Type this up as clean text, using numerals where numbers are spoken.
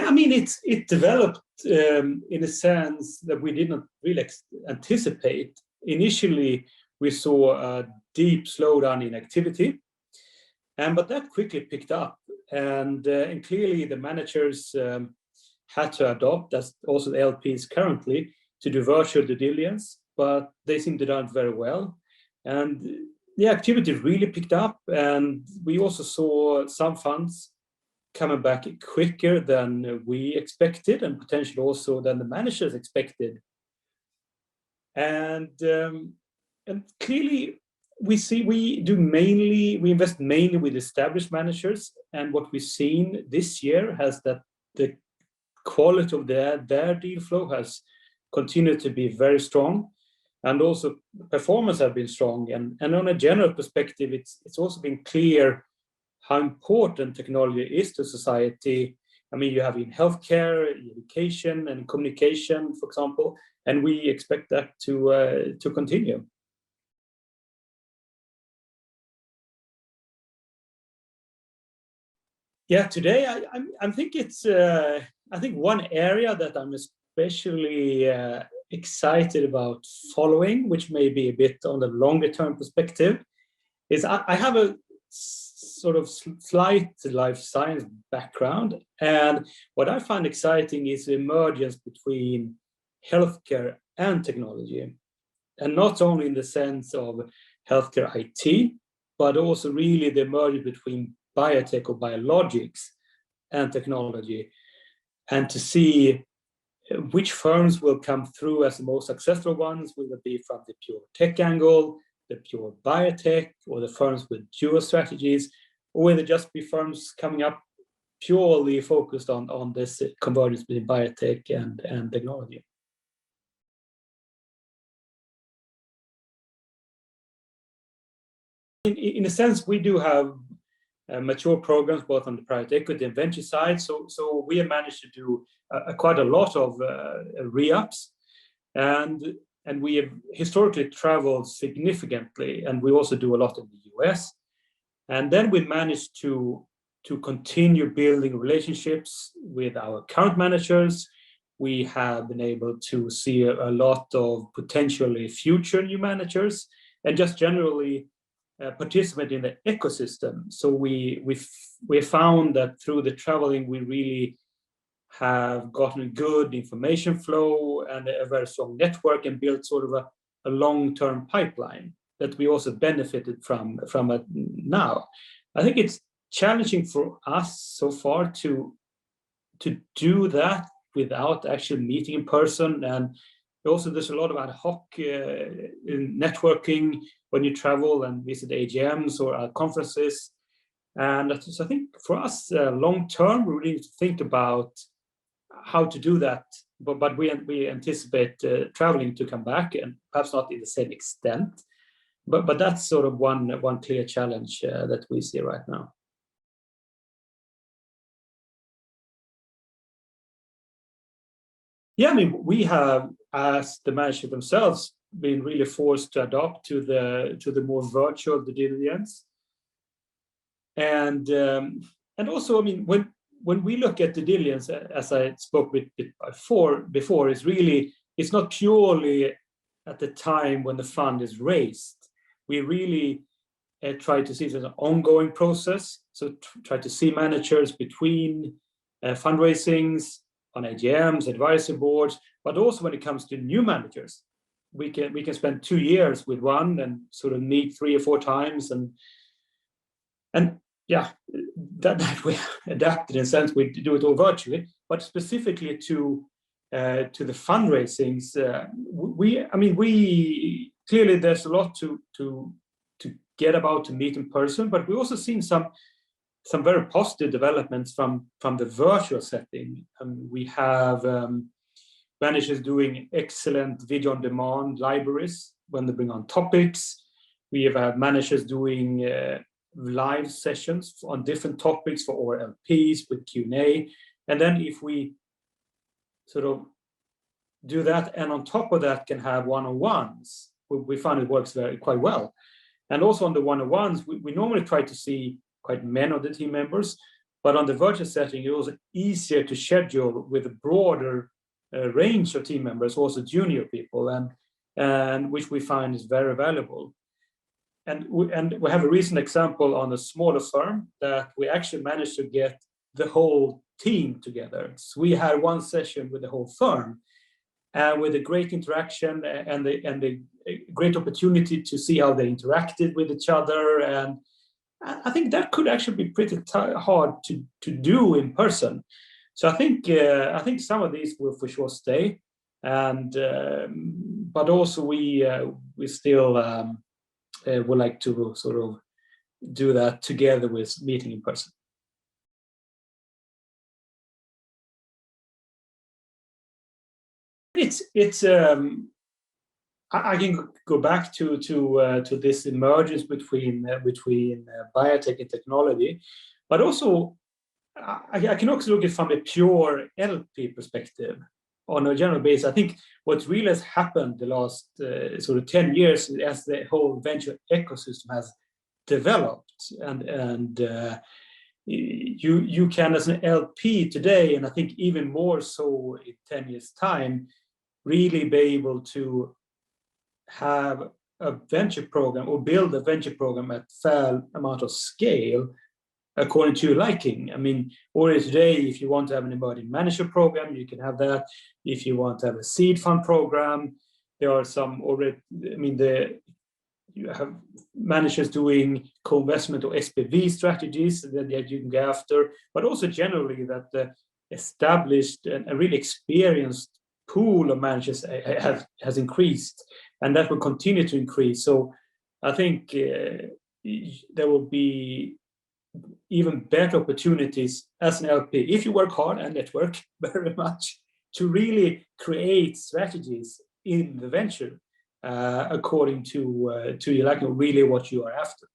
Yeah, I mean, it developed in a sense that we did not really anticipate. Initially, we saw a deep slowdown in activity, but that quickly picked up, and clearly the managers had to adopt, as also the LPs currently, to do virtual due diligence, but they seem to do it very well. And the activity really picked up, and we also saw some funds coming back quicker than we expected, and potentially also than the managers expected. And clearly we invest mainly with established managers, and what we've seen this year has that the quality of their deal flow has continued to be very strong, and also performance have been strong. And on a general perspective, it's also been clear how important technology is to society. I mean, you have in healthcare, education, and communication, for example, and we expect that to continue. Yeah, today I think I think one area that I'm especially excited about following, which may be a bit on the longer term perspective, is I have a sort of slight life science background, and what I find exciting is the emergence between healthcare and technology, and not only in the sense of healthcare IT, but also really the emergence between biotech or biologics and technology, and to see which firms will come through as the most successful ones. Will it be from the pure tech angle, the pure biotech, or the firms with dual strategies, or will it just be firms coming up purely focused on this convergence between biotech and technology? In a sense, we do have mature programs both on the private equity and venture side. So we have managed to do quite a lot of re-ups, and we have historically traveled significantly, and we also do a lot in the US. And then we managed to continue building relationships with our current managers. We have been able to see a lot of potentially future new managers, and just generally participate in the ecosystem. So we found that through the traveling, we really have gotten good information flow and a very strong network, and built sort of a long-term pipeline that we also benefited from it now. I think it's challenging for us so far to do that without actually meeting in person, and also there's a lot of ad hoc networking when you travel and visit AGMs or conferences. And so I think for us, long term, we really need to think about how to do that. But we anticipate traveling to come back, and perhaps not in the same extent. But that's sort of one clear challenge that we see right now. Yeah, I mean, we have, as the managers themselves, been really forced to adapt to the more virtual due diligence, and also, I mean, when we look at due diligence, as I spoke with before, it's not purely at the time when the fund is raised. We really try to see it as an ongoing process. So try to see managers between fundraisings, on AGMs, advisory boards, but also when it comes to new managers, we can spend 2 years with one and sort of meet 3 or 4 times, and yeah, that we adapted in a sense. We do it all virtually, but specifically to the fundraisings, we clearly there's a lot to get about to meet in person, but we also seen some very positive developments from the virtual setting. We have managers doing excellent video on demand libraries when they bring on topics. We have had managers doing live sessions on different topics for our LPs with Q&A. And then if we sort of do that, and on top of that can have one-on-ones, we find it works quite well. And also on the one-on-ones, we normally try to see quite many of the team members, But on the virtual setting, it was easier to schedule with a broader range of team members, also junior people, and which we find is very valuable. And we have a recent example on a smaller firm that we actually managed to get the whole team together. So we had one session with the whole firm, with a great interaction and the great opportunity to see how they interacted with each other. And I think that could actually be pretty hard to do in person. So I think some of these will for sure stay, and but also we still would like to sort of do that together with meeting in person. It's I can go back to this emergence between biotech and technology, but also I can also look at it from a pure LP perspective. On a general basis, I think what really has happened the last sort of 10 years as the whole venture ecosystem has developed, and you can, as an LP today, and I think even more so in 10 years' time, really be able to have a venture program or build a venture program at fair amount of scale according to your liking. I mean, already today, if you want to have an emerging manager program, you can have that. If you want to have a seed fund program, there are some already, I mean, you have managers doing co-investment or SPV strategies that you can go after, but also generally that the established and really experienced pool of managers has increased, and that will continue to increase. So I think there will be even better opportunities as an LP, if you work hard and network very much, to really create strategies in the venture according to you, like really what you are after.